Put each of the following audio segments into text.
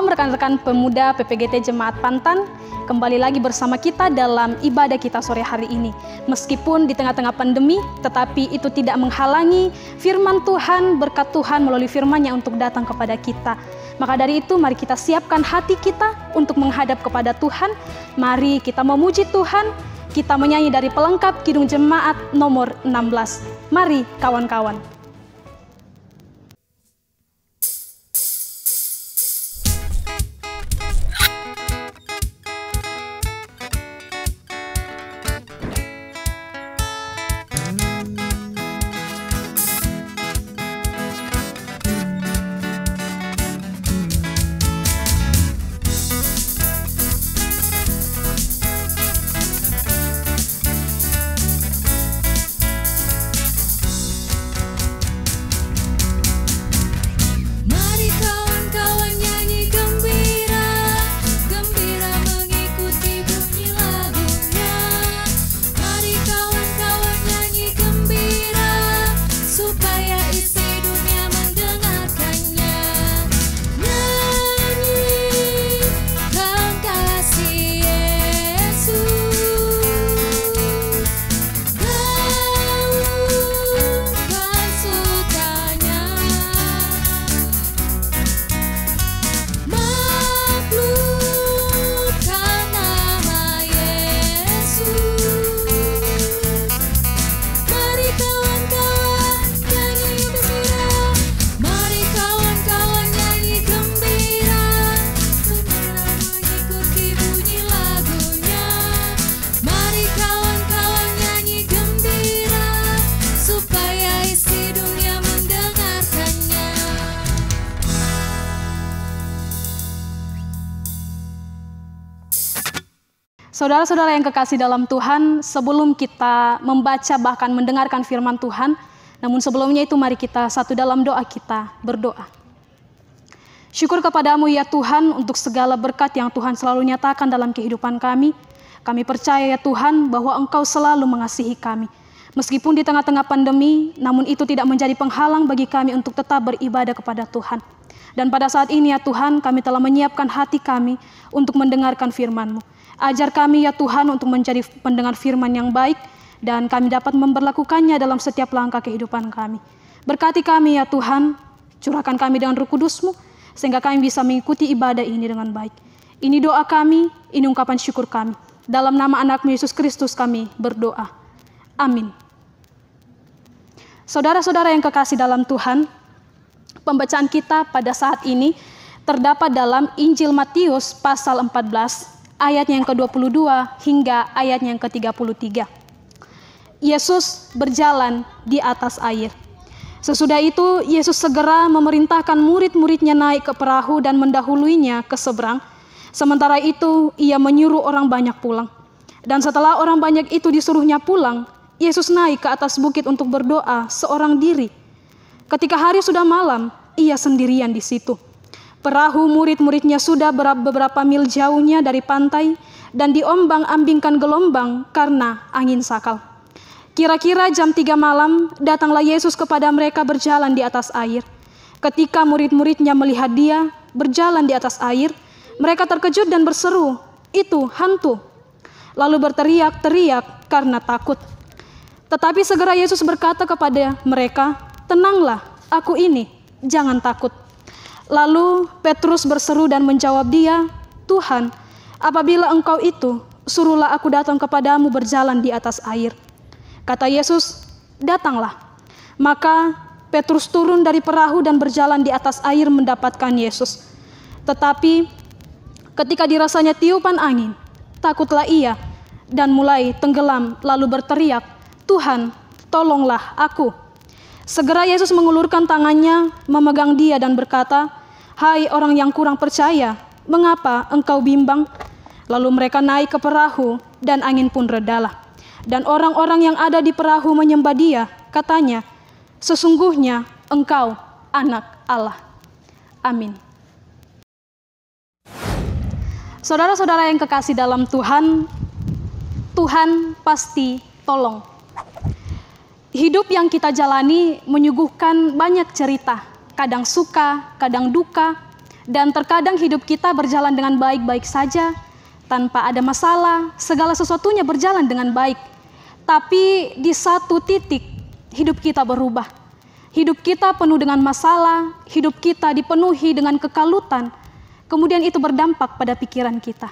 Shalom rekan-rekan pemuda PPGT Jemaat Pantan, kembali lagi bersama kita dalam ibadah kita sore hari ini. Meskipun di tengah-tengah pandemi, tetapi itu tidak menghalangi firman Tuhan, berkat Tuhan melalui firman-Nya untuk datang kepada kita. Maka dari itu mari kita siapkan hati kita untuk menghadap kepada Tuhan. Mari kita memuji Tuhan, kita menyanyi dari pelengkap Kidung Jemaat nomor 16. Mari kawan-kawan. Saudara-saudara yang kekasih dalam Tuhan, sebelum kita membaca bahkan mendengarkan firman Tuhan, namun sebelumnya itu mari kita satu dalam doa kita berdoa. Syukur kepadamu ya Tuhan untuk segala berkat yang Tuhan selalu nyatakan dalam kehidupan kami. Kami percaya ya Tuhan bahwa Engkau selalu mengasihi kami. Meskipun di tengah-tengah pandemi, namun itu tidak menjadi penghalang bagi kami untuk tetap beribadah kepada Tuhan. Dan pada saat ini ya Tuhan, kami telah menyiapkan hati kami untuk mendengarkan firman-Mu. Ajar kami ya Tuhan untuk menjadi pendengar firman yang baik dan kami dapat memperlakukannya dalam setiap langkah kehidupan kami. Berkati kami ya Tuhan, curahkan kami dengan Roh Kudus-Mu sehingga kami bisa mengikuti ibadah ini dengan baik. Ini doa kami, ini ungkapan syukur kami. Dalam nama anak-Mu Yesus Kristus kami berdoa. Amin. Saudara-saudara yang kekasih dalam Tuhan, pembacaan kita pada saat ini terdapat dalam Injil Matius pasal 14 ayat yang ke-22 hingga ayat yang ke-33. Yesus berjalan di atas air. Sesudah itu Yesus segera memerintahkan murid-muridnya naik ke perahu dan mendahuluinya ke seberang. Sementara itu ia menyuruh orang banyak pulang. Dan setelah orang banyak itu disuruhnya pulang, Yesus naik ke atas bukit untuk berdoa seorang diri. Ketika hari sudah malam, ia sendirian di situ. Perahu murid-muridnya sudah beberapa mil jauhnya dari pantai dan diombang-ambingkan gelombang karena angin sakal. Kira-kira jam 3 malam datanglah Yesus kepada mereka berjalan di atas air. Ketika murid-muridnya melihat dia berjalan di atas air, mereka terkejut dan berseru, "Itu hantu!" Lalu berteriak-teriak karena takut. Tetapi segera Yesus berkata kepada mereka, "Tenanglah, aku ini, jangan takut." Lalu Petrus berseru dan menjawab dia, "Tuhan, apabila Engkau itu, suruhlah aku datang kepadamu berjalan di atas air." Kata Yesus, "Datanglah." Maka Petrus turun dari perahu dan berjalan di atas air mendapatkan Yesus. Tetapi ketika dirasanya tiupan angin, takutlah ia dan mulai tenggelam lalu berteriak, "Tuhan, tolonglah aku." Segera Yesus mengulurkan tangannya, memegang dia dan berkata, "Hai orang yang kurang percaya, mengapa engkau bimbang?" Lalu mereka naik ke perahu dan angin pun redalah. Dan orang-orang yang ada di perahu menyembah dia, katanya, "Sesungguhnya engkau anak Allah." Amin. Saudara-saudara yang kekasih dalam Tuhan, Tuhan pasti tolong. Hidup yang kita jalani menyuguhkan banyak cerita, kadang suka, kadang duka, Dan terkadang hidup kita berjalan dengan baik-baik saja, tanpa ada masalah, segala sesuatunya berjalan dengan baik. Tapi di satu titik, hidup kita berubah. Hidup kita penuh dengan masalah, hidup kita dipenuhi dengan kekalutan. Kemudian itu berdampak pada pikiran kita.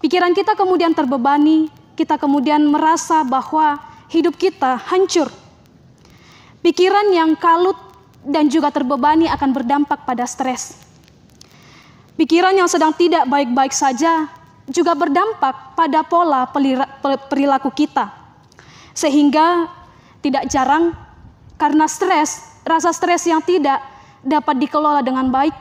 Pikiran kita kemudian terbebani, kita kemudian merasa bahwa hidup kita hancur. Pikiran yang kalut dan juga terbebani akan berdampak pada stres. Pikiran yang sedang tidak baik-baik saja juga berdampak pada pola perilaku kita. Sehingga tidak jarang karena stres, rasa stres yang tidak dapat dikelola dengan baik,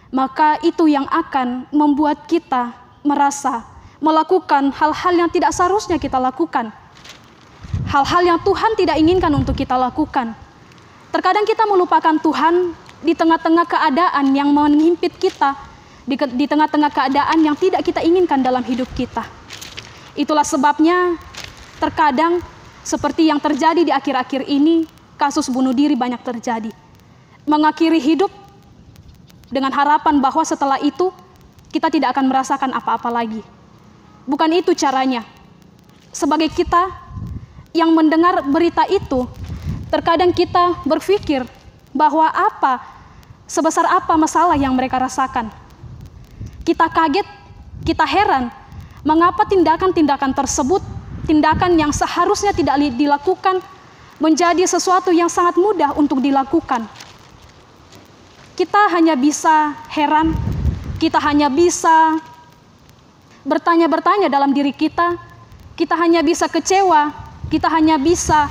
maka itu yang akan membuat kita merasa melakukan hal-hal yang tidak seharusnya kita lakukan. Hal-hal yang Tuhan tidak inginkan untuk kita lakukan. Terkadang kita melupakan Tuhan di tengah-tengah keadaan yang menghimpit kita, di tengah-tengah keadaan yang tidak kita inginkan dalam hidup kita. Itulah sebabnya terkadang seperti yang terjadi di akhir-akhir ini, kasus bunuh diri banyak terjadi. Mengakhiri hidup dengan harapan bahwa setelah itu kita tidak akan merasakan apa-apa lagi. Bukan itu caranya. Sebagai kita yang mendengar berita itu, terkadang kita berpikir bahwa sebesar apa masalah yang mereka rasakan. Kita kaget, kita heran, mengapa tindakan-tindakan tersebut, tindakan yang seharusnya tidak dilakukan, menjadi sesuatu yang sangat mudah untuk dilakukan. Kita hanya bisa heran, kita hanya bisa bertanya-bertanya dalam diri kita hanya bisa kecewa, kita hanya bisa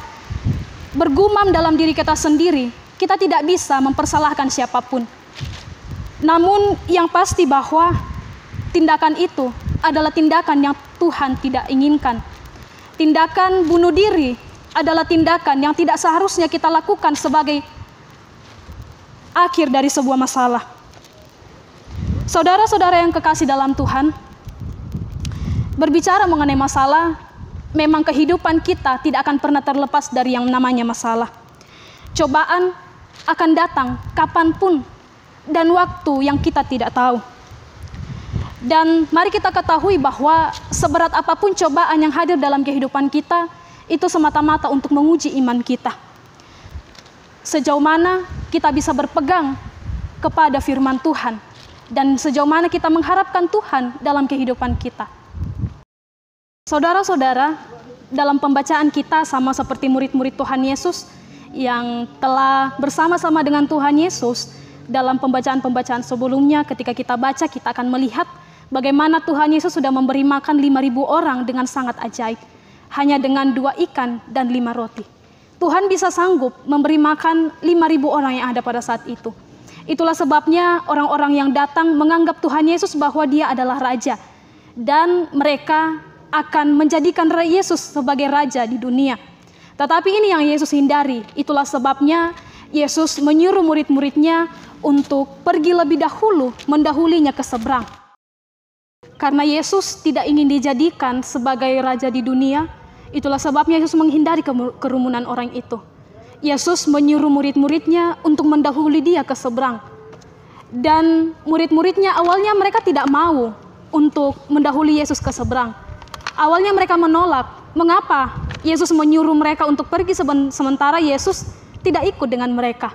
bergumam dalam diri kita sendiri, kita tidak bisa mempersalahkan siapapun. Namun yang pasti bahwa tindakan itu adalah tindakan yang Tuhan tidak inginkan. Tindakan bunuh diri adalah tindakan yang tidak seharusnya kita lakukan sebagai akhir dari sebuah masalah. Saudara-saudara yang kekasih dalam Tuhan, berbicara mengenai masalah, memang kehidupan kita tidak akan pernah terlepas dari yang namanya masalah. Cobaan akan datang kapanpun dan waktu yang kita tidak tahu. Dan mari kita ketahui bahwa seberat apapun cobaan yang hadir dalam kehidupan kita, itu semata-mata untuk menguji iman kita. Sejauh mana kita bisa berpegang kepada firman Tuhan, dan sejauh mana kita mengharapkan Tuhan dalam kehidupan kita. Saudara-saudara, dalam pembacaan kita sama seperti murid-murid Tuhan Yesus yang telah bersama-sama dengan Tuhan Yesus, dalam pembacaan-pembacaan sebelumnya ketika kita baca, kita akan melihat bagaimana Tuhan Yesus sudah memberi makan 5.000 orang dengan sangat ajaib, hanya dengan 2 ikan dan 5 roti. Tuhan bisa sanggup memberi makan 5.000 orang yang ada pada saat itu. Itulah sebabnya orang-orang yang datang menganggap Tuhan Yesus bahwa dia adalah raja, dan mereka akan menjadikan Yesus sebagai raja di dunia. Tetapi ini yang Yesus hindari. Itulah sebabnya Yesus menyuruh murid-muridnya untuk pergi lebih dahulu, mendahulinya ke seberang. Karena Yesus tidak ingin dijadikan sebagai raja di dunia, itulah sebabnya Yesus menghindari kerumunan orang itu. Yesus menyuruh murid-muridnya untuk mendahului dia ke seberang. Dan murid-muridnya awalnya mereka tidak mau untuk mendahului Yesus ke seberang. Awalnya mereka menolak. Mengapa Yesus menyuruh mereka untuk pergi sementara Yesus tidak ikut dengan mereka?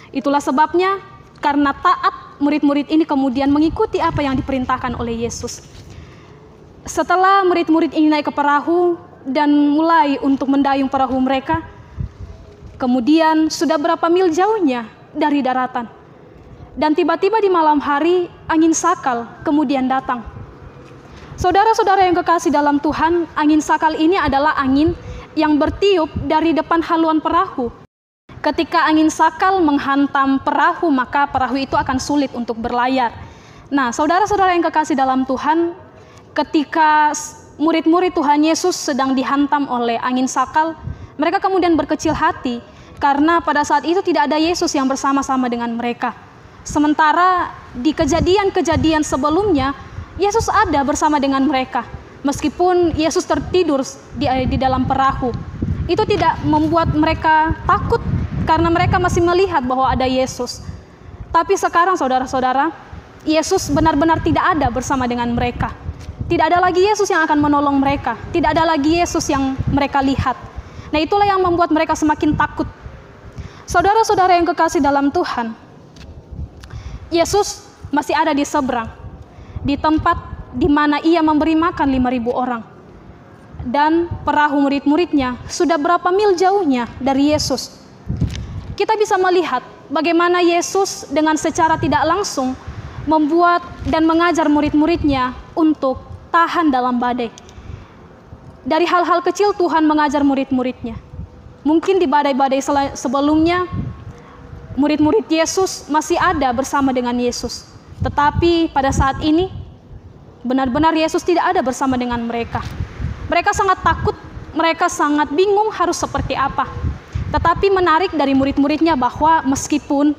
Itulah sebabnya karena taat, murid-murid ini kemudian mengikuti apa yang diperintahkan oleh Yesus. Setelah murid-murid ini naik ke perahu dan mulai untuk mendayung perahu mereka, kemudian sudah berapa mil jauhnya dari daratan. Dan tiba-tiba di malam hari angin sakal kemudian datang. Saudara-saudara yang kekasih dalam Tuhan, angin sakal ini adalah angin yang bertiup dari depan haluan perahu. Ketika angin sakal menghantam perahu, maka perahu itu akan sulit untuk berlayar. Nah, saudara-saudara yang kekasih dalam Tuhan, ketika murid-murid Tuhan Yesus sedang dihantam oleh angin sakal, mereka kemudian berkecil hati karena pada saat itu tidak ada Yesus yang bersama-sama dengan mereka. Sementara di kejadian-kejadian sebelumnya, Yesus ada bersama dengan mereka. Meskipun Yesus tertidur di dalam perahu, itu tidak membuat mereka takut karena mereka masih melihat bahwa ada Yesus. Tapi sekarang saudara-saudara, Yesus benar-benar tidak ada bersama dengan mereka. Tidak ada lagi Yesus yang akan menolong mereka. Tidak ada lagi Yesus yang mereka lihat. Nah, itulah yang membuat mereka semakin takut. Saudara-saudara yang kekasih dalam Tuhan, Yesus masih ada di seberang, di tempat di mana ia memberi makan 5.000 orang. Dan perahu murid-muridnya sudah berapa mil jauhnya dari Yesus. Kita bisa melihat bagaimana Yesus dengan secara tidak langsung membuat dan mengajar murid-muridnya untuk tahan dalam badai. Dari hal-hal kecil Tuhan mengajar murid-muridnya. Mungkin di badai-badai sebelumnya, murid-murid Yesus masih ada bersama dengan Yesus. Tetapi pada saat ini, benar-benar Yesus tidak ada bersama dengan mereka. Mereka sangat takut, mereka sangat bingung harus seperti apa. Tetapi menarik dari murid-muridnya bahwa meskipun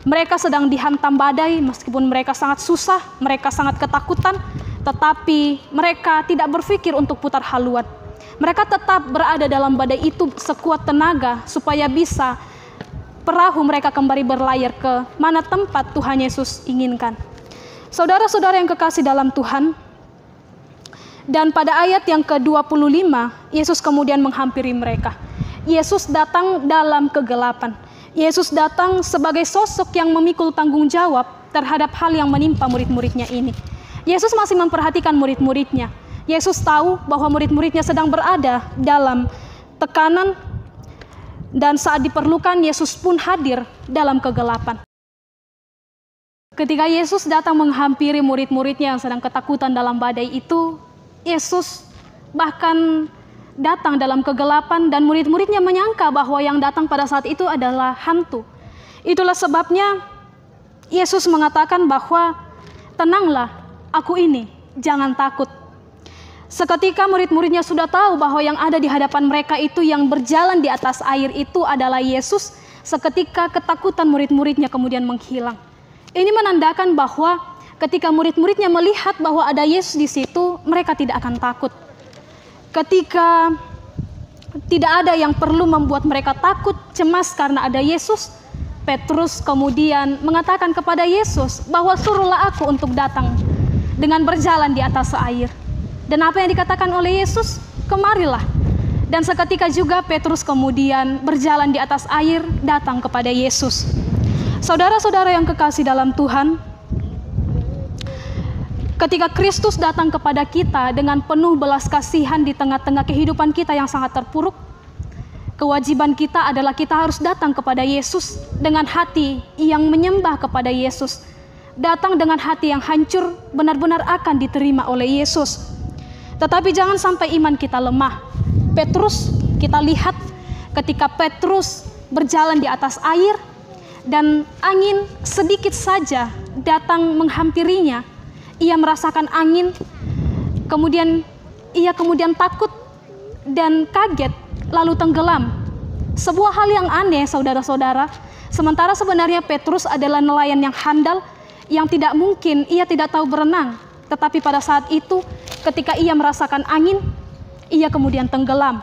mereka sedang dihantam badai, meskipun mereka sangat susah, mereka sangat ketakutan, tetapi mereka tidak berpikir untuk putar haluan. Mereka tetap berada dalam badai itu sekuat tenaga supaya bisa perahu mereka kembali berlayar ke mana tempat Tuhan Yesus inginkan. Saudara-saudara yang kekasih dalam Tuhan, dan pada ayat yang ke-25, Yesus kemudian menghampiri mereka. Yesus datang dalam kegelapan. Yesus datang sebagai sosok yang memikul tanggung jawab terhadap hal yang menimpa murid-muridnya ini. Yesus masih memperhatikan murid-muridnya. Yesus tahu bahwa murid-muridnya sedang berada dalam tekanan, dan saat diperlukan Yesus pun hadir dalam kegelapan. Ketika Yesus datang menghampiri murid-muridnya yang sedang ketakutan dalam badai itu, Yesus bahkan datang dalam kegelapan dan murid-muridnya menyangka bahwa yang datang pada saat itu adalah hantu. Itulah sebabnya Yesus mengatakan bahwa tenanglah, aku ini, jangan takut. Seketika murid-muridnya sudah tahu bahwa yang ada di hadapan mereka itu yang berjalan di atas air itu adalah Yesus. Seketika ketakutan murid-muridnya kemudian menghilang. Ini menandakan bahwa ketika murid-muridnya melihat bahwa ada Yesus di situ, mereka tidak akan takut. Ketika tidak ada yang perlu membuat mereka takut, cemas karena ada Yesus, Petrus kemudian mengatakan kepada Yesus bahwa suruhlah aku untuk datang dengan berjalan di atas air. Dan apa yang dikatakan oleh Yesus? Kemarilah. Dan seketika juga Petrus kemudian berjalan di atas air datang kepada Yesus. Saudara-saudara yang kekasih dalam Tuhan, ketika Kristus datang kepada kita dengan penuh belas kasihan di tengah-tengah kehidupan kita yang sangat terpuruk, kewajiban kita adalah kita harus datang kepada Yesus dengan hati yang menyembah kepada Yesus. Datang dengan hati yang hancur benar-benar akan diterima oleh Yesus. Tetapi jangan sampai iman kita lemah. Petrus, kita lihat ketika Petrus berjalan di atas air dan angin sedikit saja datang menghampirinya, ia merasakan angin, kemudian ia takut dan kaget, lalu tenggelam. Sebuah hal yang aneh, saudara-saudara. Sementara sebenarnya Petrus adalah nelayan yang handal, yang tidak mungkin ia tidak tahu berenang. Tetapi pada saat itu, ketika ia merasakan angin, ia kemudian tenggelam.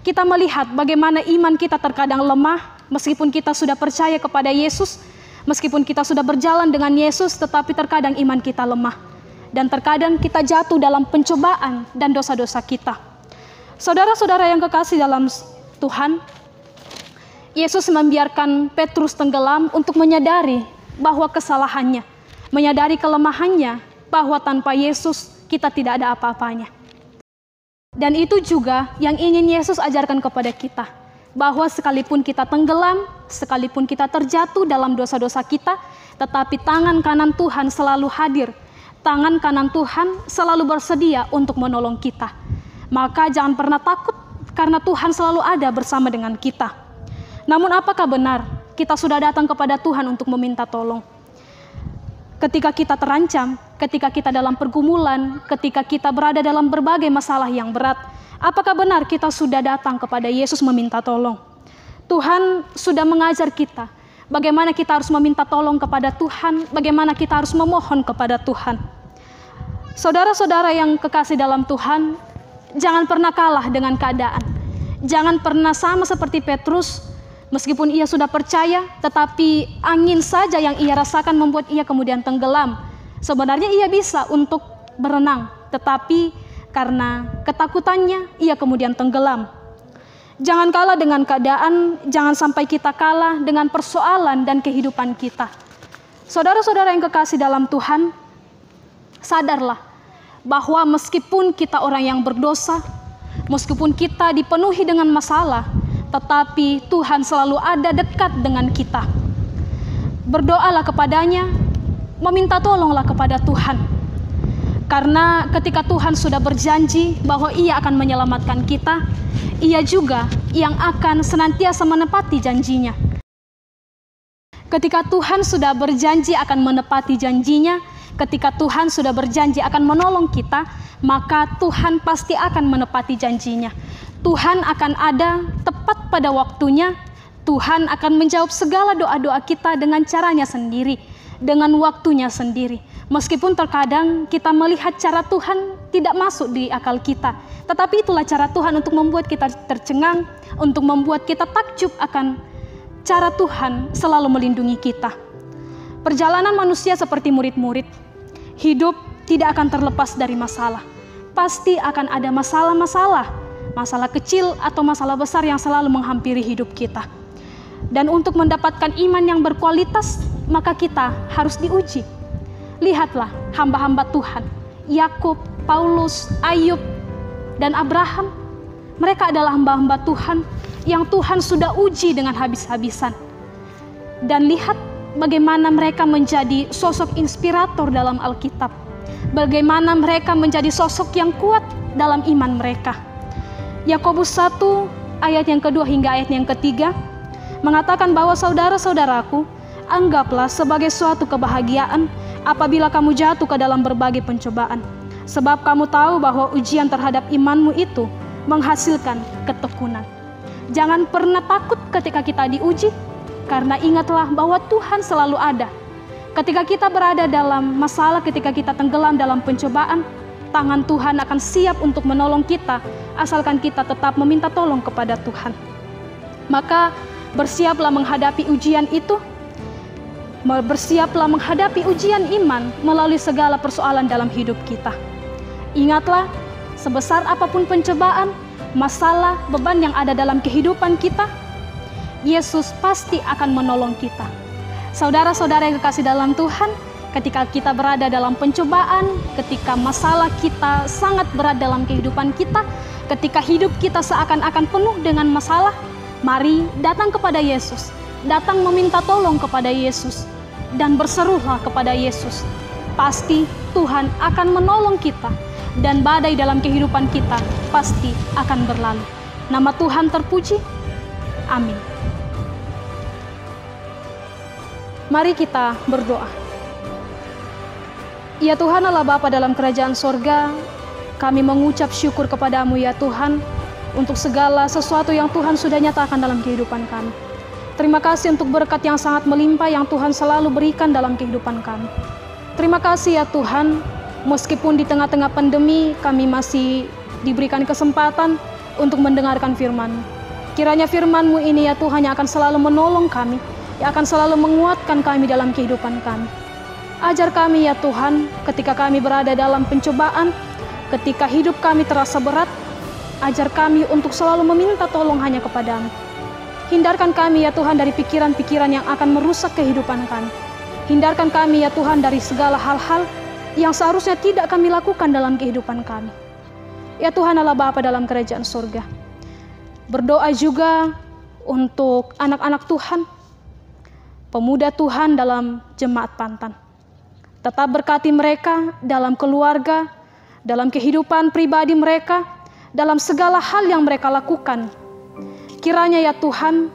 Kita melihat bagaimana iman kita terkadang lemah, meskipun kita sudah percaya kepada Yesus, meskipun kita sudah berjalan dengan Yesus, tetapi terkadang iman kita lemah. Dan terkadang kita jatuh dalam pencobaan dan dosa-dosa kita. Saudara-saudara yang kekasih dalam Tuhan, Yesus membiarkan Petrus tenggelam untuk menyadari bahwa kesalahannya, menyadari kelemahannya, bahwa tanpa Yesus kita tidak ada apa-apanya. Dan itu juga yang ingin Yesus ajarkan kepada kita, bahwa sekalipun kita tenggelam, sekalipun kita terjatuh dalam dosa-dosa kita, tetapi tangan kanan Tuhan selalu hadir. Tangan kanan Tuhan selalu bersedia untuk menolong kita. Maka jangan pernah takut, karena Tuhan selalu ada bersama dengan kita. Namun apakah benar kita sudah datang kepada Tuhan untuk meminta tolong? Ketika kita terancam, ketika kita dalam pergumulan, ketika kita berada dalam berbagai masalah yang berat, apakah benar kita sudah datang kepada Yesus meminta tolong? Tuhan sudah mengajar kita bagaimana kita harus meminta tolong kepada Tuhan, bagaimana kita harus memohon kepada Tuhan. Saudara-saudara yang kekasih dalam Tuhan, jangan pernah kalah dengan keadaan. Jangan pernah sama seperti Petrus Meskipun ia sudah percaya, tetapi angin saja yang ia rasakan membuat ia kemudian tenggelam. Sebenarnya ia bisa untuk berenang, tetapi karena ketakutannya ia kemudian tenggelam. Jangan kalah dengan keadaan, jangan sampai kita kalah dengan persoalan dan kehidupan kita. Saudara-saudara yang kekasih dalam Tuhan, sadarlah bahwa meskipun kita orang yang berdosa, meskipun kita dipenuhi dengan masalah, tetapi Tuhan selalu ada dekat dengan kita. Berdoalah kepadanya, meminta tolonglah kepada Tuhan. Karena ketika Tuhan sudah berjanji bahwa Ia akan menyelamatkan kita, Ia juga yang akan senantiasa menepati janjinya. Ketika Tuhan sudah berjanji akan menepati janjinya, ketika Tuhan sudah berjanji akan menolong kita, maka Tuhan pasti akan menepati janjinya. Tuhan akan ada tepat pada waktunya. Tuhan akan menjawab segala doa-doa kita dengan caranya sendiri, dengan waktunya sendiri. Meskipun terkadang kita melihat cara Tuhan tidak masuk di akal kita, tetapi itulah cara Tuhan untuk membuat kita tercengang, untuk membuat kita takjub akan cara Tuhan selalu melindungi kita. Perjalanan manusia seperti murid-murid, hidup tidak akan terlepas dari masalah. Pasti akan ada masalah-masalah, masalah kecil atau masalah besar yang selalu menghampiri hidup kita. Dan untuk mendapatkan iman yang berkualitas, maka kita harus diuji. Lihatlah hamba-hamba Tuhan, Yakub, Paulus, Ayub, dan Abraham. Mereka adalah hamba-hamba Tuhan yang Tuhan sudah uji dengan habis-habisan. Dan lihat bagaimana mereka menjadi sosok inspirator dalam Alkitab. Bagaimana mereka menjadi sosok yang kuat dalam iman mereka. Yakobus 1 ayat yang kedua hingga ayat yang ketiga mengatakan bahwa saudara-saudaraku, anggaplah sebagai suatu kebahagiaan apabila kamu jatuh ke dalam berbagai pencobaan. Sebab kamu tahu bahwa ujian terhadap imanmu itu menghasilkan ketekunan. Jangan pernah takut ketika kita diuji, karena ingatlah bahwa Tuhan selalu ada. Ketika kita berada dalam masalah, ketika kita tenggelam dalam pencobaan, tangan Tuhan akan siap untuk menolong kita, asalkan kita tetap meminta tolong kepada Tuhan. Maka bersiaplah menghadapi ujian itu, bersiaplah menghadapi ujian iman melalui segala persoalan dalam hidup kita. Ingatlah, sebesar apapun pencobaan, masalah, beban yang ada dalam kehidupan kita, Yesus pasti akan menolong kita. Saudara-saudara yang kekasih dalam Tuhan, ketika kita berada dalam pencobaan, ketika masalah kita sangat berat dalam kehidupan kita, ketika hidup kita seakan-akan penuh dengan masalah, mari datang kepada Yesus, datang meminta tolong kepada Yesus, dan berserulah kepada Yesus. Pasti Tuhan akan menolong kita, dan badai dalam kehidupan kita pasti akan berlalu. Nama Tuhan terpuji. Amin. Mari kita berdoa. Ya Tuhan Allah Bapa dalam kerajaan sorga, kami mengucap syukur kepadamu ya Tuhan, untuk segala sesuatu yang Tuhan sudah nyatakan dalam kehidupan kami. Terima kasih untuk berkat yang sangat melimpah yang Tuhan selalu berikan dalam kehidupan kami. Terima kasih ya Tuhan, meskipun di tengah-tengah pandemi kami masih diberikan kesempatan untuk mendengarkan firman-Mu. Kiranya firman-Mu ini ya Tuhan yang akan selalu menolong kami, yang akan selalu menguatkan kami dalam kehidupan kami. Ajar kami ya Tuhan, ketika kami berada dalam pencobaan, ketika hidup kami terasa berat, ajar kami untuk selalu meminta tolong hanya kepadamu. Hindarkan kami ya Tuhan dari pikiran-pikiran yang akan merusak kehidupan kami. Hindarkan kami ya Tuhan dari segala hal-hal yang seharusnya tidak kami lakukan dalam kehidupan kami. Ya Tuhan Allah Bapa dalam kerajaan surga. Berdoa juga untuk anak-anak Tuhan, pemuda Tuhan dalam jemaat Pantan. Tetap berkati mereka dalam keluarga, dalam kehidupan pribadi mereka, dalam segala hal yang mereka lakukan. Kiranya ya Tuhan,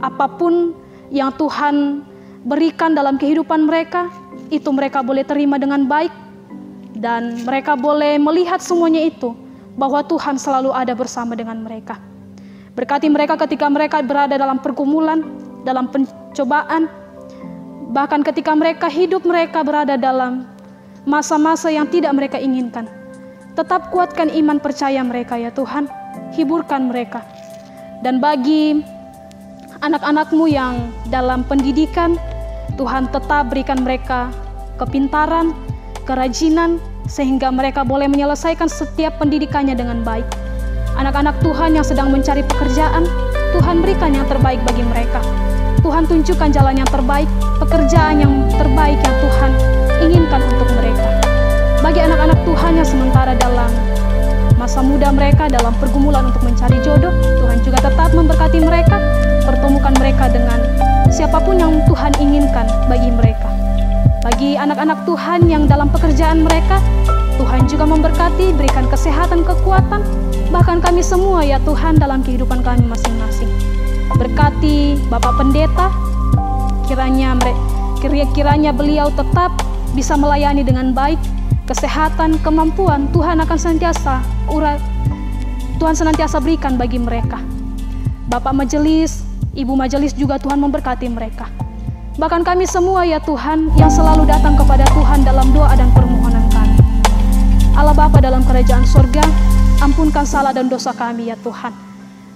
apapun yang Tuhan berikan dalam kehidupan mereka, itu mereka boleh terima dengan baik, dan mereka boleh melihat semuanya itu, bahwa Tuhan selalu ada bersama dengan mereka. Berkati mereka ketika mereka berada dalam pergumulan, dalam pencobaan, bahkan ketika mereka hidup mereka berada dalam masa-masa yang tidak mereka inginkan. Tetap kuatkan iman percaya mereka ya Tuhan, hiburkan mereka. Dan bagi anak-anak-Mu yang dalam pendidikan, Tuhan tetap berikan mereka kepintaran, kerajinan, sehingga mereka boleh menyelesaikan setiap pendidikannya dengan baik. Anak-anak Tuhan yang sedang mencari pekerjaan, Tuhan berikan yang terbaik bagi mereka. Tuhan tunjukkan jalan yang terbaik, pekerjaan yang terbaik yang Tuhan inginkan untuk mereka. Bagi anak-anak Tuhan yang sementara dalam masa muda mereka, dalam pergumulan untuk mencari jodoh, Tuhan juga tetap memberkati mereka, pertemukan mereka dengan siapapun yang Tuhan inginkan bagi mereka. Bagi anak-anak Tuhan yang dalam pekerjaan mereka, Tuhan juga memberkati, berikan kesehatan, kekuatan, bahkan kami semua ya Tuhan dalam kehidupan kami masing-masing. Berkati Bapak Pendeta, kiranya beliau tetap bisa melayani dengan baik, kesehatan, kemampuan Tuhan akan senantiasa berikan bagi mereka. Bapak Majelis, Ibu Majelis juga Tuhan memberkati mereka. Bahkan kami semua ya Tuhan yang selalu datang kepada Tuhan dalam doa dan permohonan kami. Allah Bapa dalam kerajaan surga, ampunkan salah dan dosa kami ya Tuhan.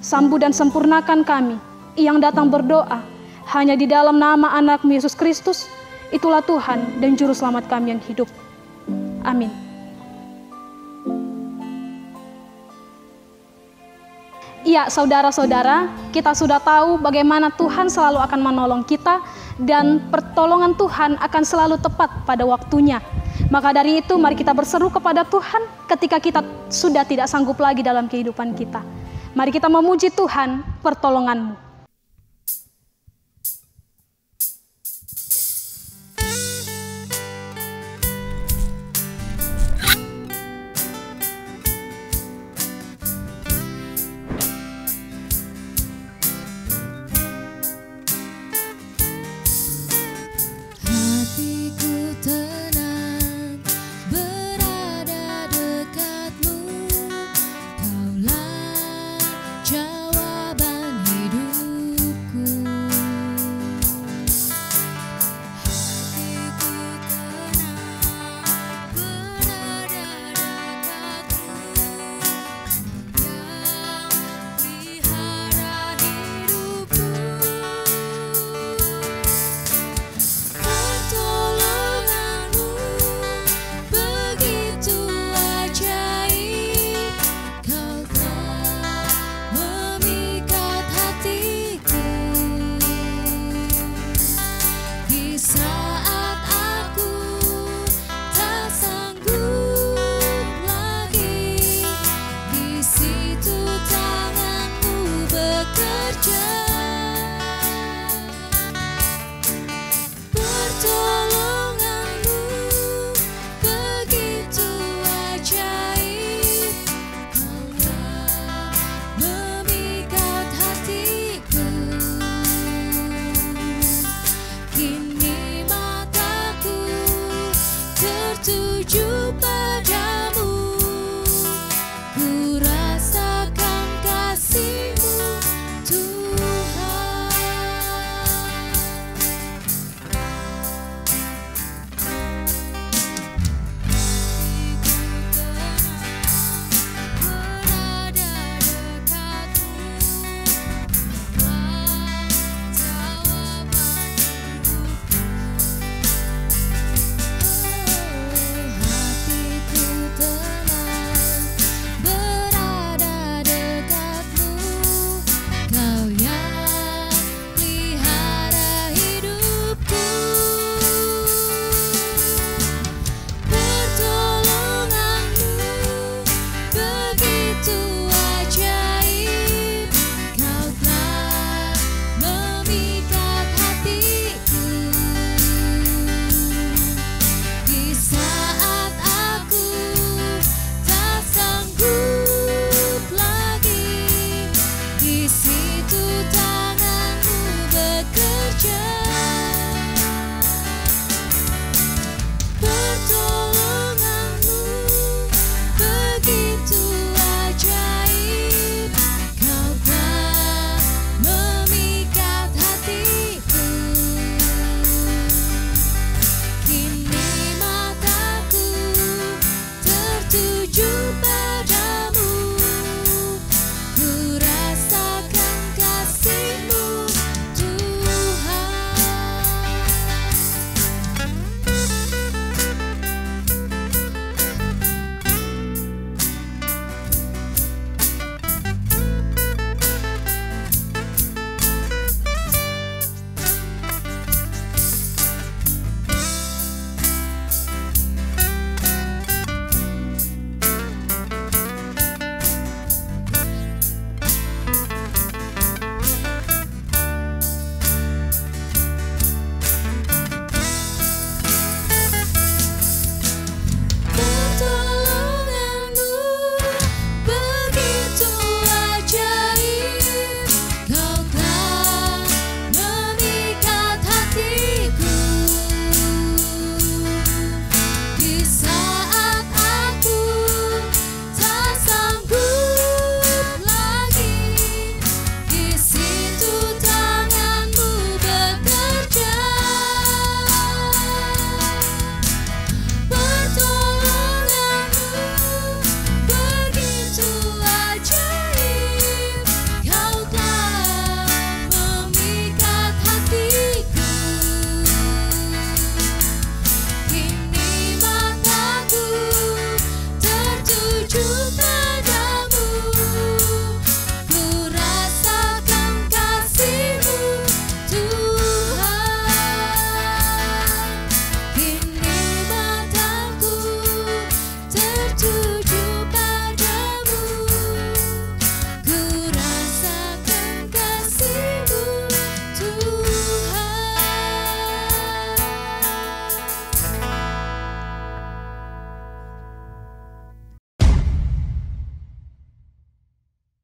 Sambut dan sempurnakan kami yang datang berdoa hanya di dalam nama anak-Mu Yesus Kristus. Itulah Tuhan dan Juru Selamat kami yang hidup. Amin. Iya, saudara-saudara, kita sudah tahu bagaimana Tuhan selalu akan menolong kita dan pertolongan Tuhan akan selalu tepat pada waktunya. Maka dari itu, mari kita berseru kepada Tuhan ketika kita sudah tidak sanggup lagi dalam kehidupan kita. Mari kita memuji Tuhan, pertolongan-Mu. Bekerja